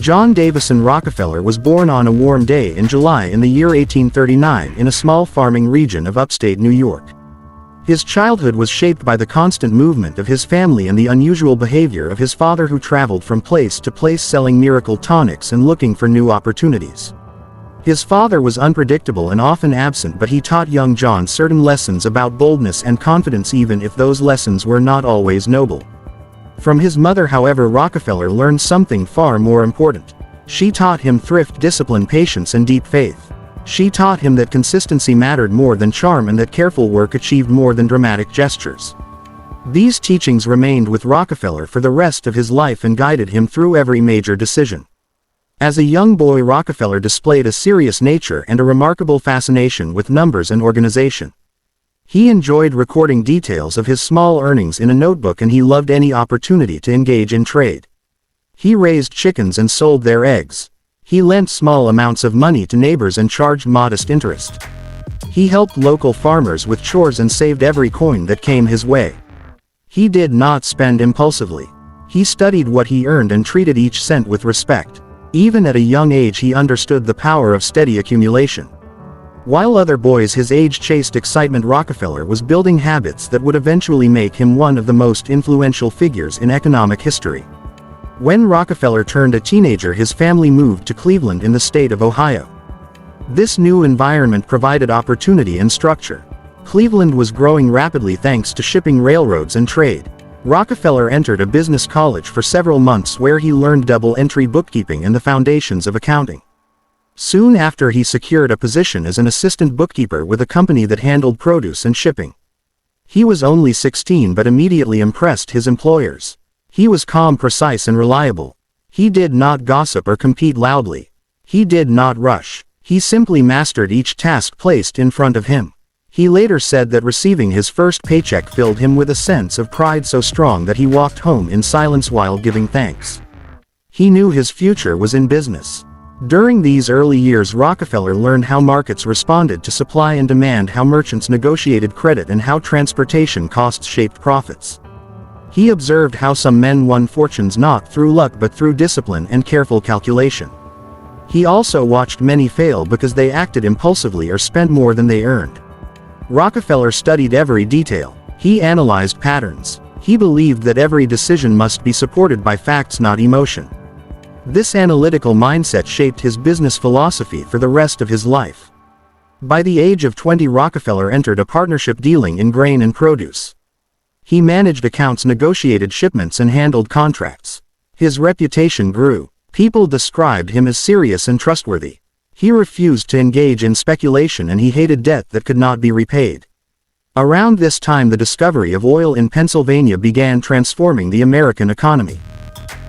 John Davison Rockefeller was born on a warm day in July in the year 1839 in a small farming region of upstate New York. His childhood was shaped by the constant movement of his family and the unusual behavior of his father, who traveled from place to place selling miracle tonics and looking for new opportunities. His father was unpredictable and often absent, but he taught young John certain lessons about boldness and confidence, even if those lessons were not always noble. From his mother, however, Rockefeller learned something far more important. She taught him thrift, discipline, patience, and deep faith. She taught him that consistency mattered more than charm and that careful work achieved more than dramatic gestures. These teachings remained with Rockefeller for the rest of his life and guided him through every major decision. As a young boy, Rockefeller displayed a serious nature and a remarkable fascination with numbers and organization. He enjoyed recording details of his small earnings in a notebook, and he loved any opportunity to engage in trade. He raised chickens and sold their eggs. He lent small amounts of money to neighbors and charged modest interest. He helped local farmers with chores and saved every coin that came his way. He did not spend impulsively. He studied what he earned and treated each cent with respect. Even at a young age, he understood the power of steady accumulation. While other boys his age chased excitement, Rockefeller was building habits that would eventually make him one of the most influential figures in economic history. When Rockefeller turned a teenager, his family moved to Cleveland in the state of Ohio. This new environment provided opportunity and structure. Cleveland was growing rapidly thanks to shipping, railroads, and trade. Rockefeller entered a business college for several months where he learned double-entry bookkeeping and the foundations of accounting. Soon after, he secured a position as an assistant bookkeeper with a company that handled produce and shipping. He was only 16 but immediately impressed his employers. He was calm, precise, and reliable. He did not gossip or compete loudly. He did not rush. He simply mastered each task placed in front of him. He later said that receiving his first paycheck filled him with a sense of pride so strong that he walked home in silence while giving thanks. He knew his future was in business. During these early years, Rockefeller learned how markets responded to supply and demand, how merchants negotiated credit, and how transportation costs shaped profits. He observed how some men won fortunes not through luck but through discipline and careful calculation. He also watched many fail because they acted impulsively or spent more than they earned. Rockefeller studied every detail. He analyzed patterns. He believed that every decision must be supported by facts, not emotion. This analytical mindset shaped his business philosophy for the rest of his life. By the age of 20, Rockefeller entered a partnership dealing in grain and produce. He managed accounts, negotiated shipments, and handled contracts. His reputation grew. People described him as serious and trustworthy. He refused to engage in speculation, and he hated debt that could not be repaid. Around this time, the discovery of oil in Pennsylvania began transforming the American economy.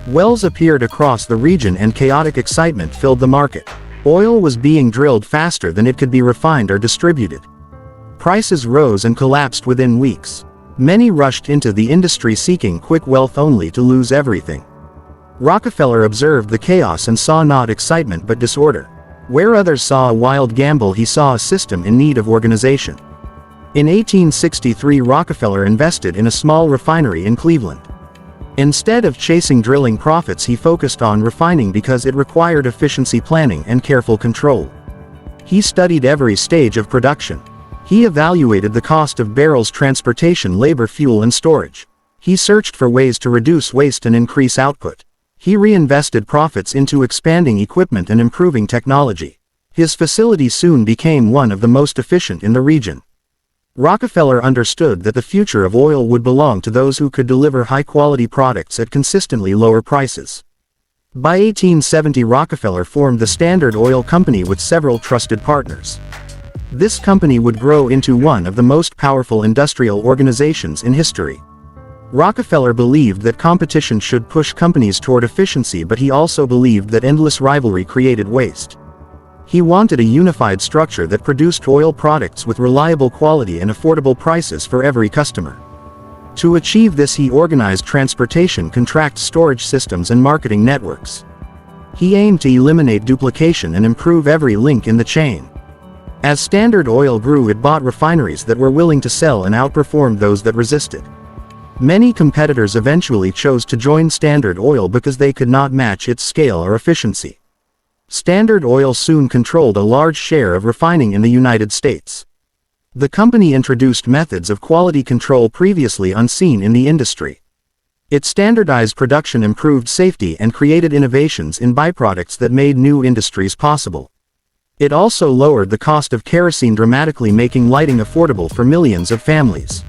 Wells appeared across the region and chaotic excitement filled the market. Oil was being drilled faster than it could be refined or distributed. Prices rose and collapsed within weeks. Many rushed into the industry seeking quick wealth only to lose everything. Rockefeller observed the chaos and saw not excitement but disorder. Where others saw a wild gamble, he saw a system in need of organization. In 1863, Rockefeller invested in a small refinery in Cleveland. Instead of chasing drilling profits, he focused on refining because it required efficiency, planning, and careful control. He studied every stage of production. He evaluated the cost of barrels, transportation, labor, fuel, and storage. He searched for ways to reduce waste and increase output. He reinvested profits into expanding equipment and improving technology. His facility soon became one of the most efficient in the region. Rockefeller understood that the future of oil would belong to those who could deliver high-quality products at consistently lower prices. By 1870, Rockefeller formed the Standard Oil Company with several trusted partners. This company would grow into one of the most powerful industrial organizations in history. Rockefeller believed that competition should push companies toward efficiency, but he also believed that endless rivalry created waste. He wanted a unified structure that produced oil products with reliable quality and affordable prices for every customer. To achieve this, he organized transportation, contract storage systems, and marketing networks. He aimed to eliminate duplication and improve every link in the chain. As Standard Oil grew, it bought refineries that were willing to sell and outperformed those that resisted. Many competitors eventually chose to join Standard Oil because they could not match its scale or efficiency. Standard Oil soon controlled a large share of refining in the United States. The company introduced methods of quality control previously unseen in the industry. Its standardized production improved safety and created innovations in byproducts that made new industries possible. It also lowered the cost of kerosene dramatically, making lighting affordable for millions of families.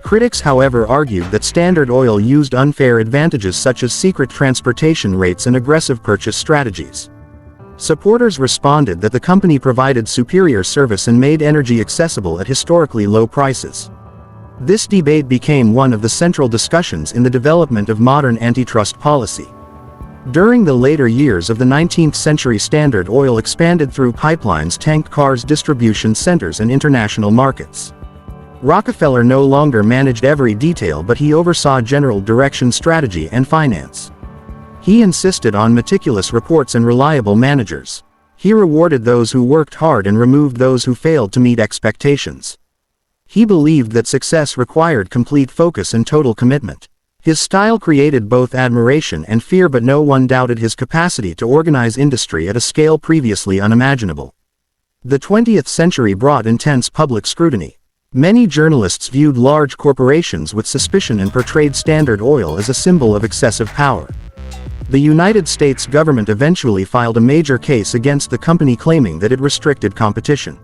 Critics, however, argued that Standard Oil used unfair advantages such as secret transportation rates and aggressive purchase strategies. Supporters responded that the company provided superior service and made energy accessible at historically low prices. This debate became one of the central discussions in the development of modern antitrust policy. During the later years of the 19th century, Standard Oil expanded through pipelines, tank cars, distribution centers, and international markets. Rockefeller no longer managed every detail, but he oversaw general direction, strategy, and finance. He insisted on meticulous reports and reliable managers. He rewarded those who worked hard and removed those who failed to meet expectations. He believed that success required complete focus and total commitment. His style created both admiration and fear, but no one doubted his capacity to organize industry at a scale previously unimaginable. The 20th century brought intense public scrutiny. Many journalists viewed large corporations with suspicion and portrayed Standard Oil as a symbol of excessive power. The United States government eventually filed a major case against the company, claiming that it restricted competition.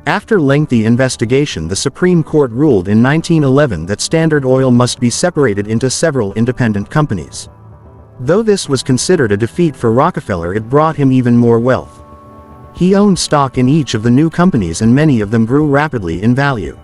After lengthy investigation, the Supreme Court ruled in 1911 that Standard Oil must be separated into several independent companies. Though this was considered a defeat for Rockefeller, it brought him even more wealth. He owned stock in each of the new companies, and many of them grew rapidly in value.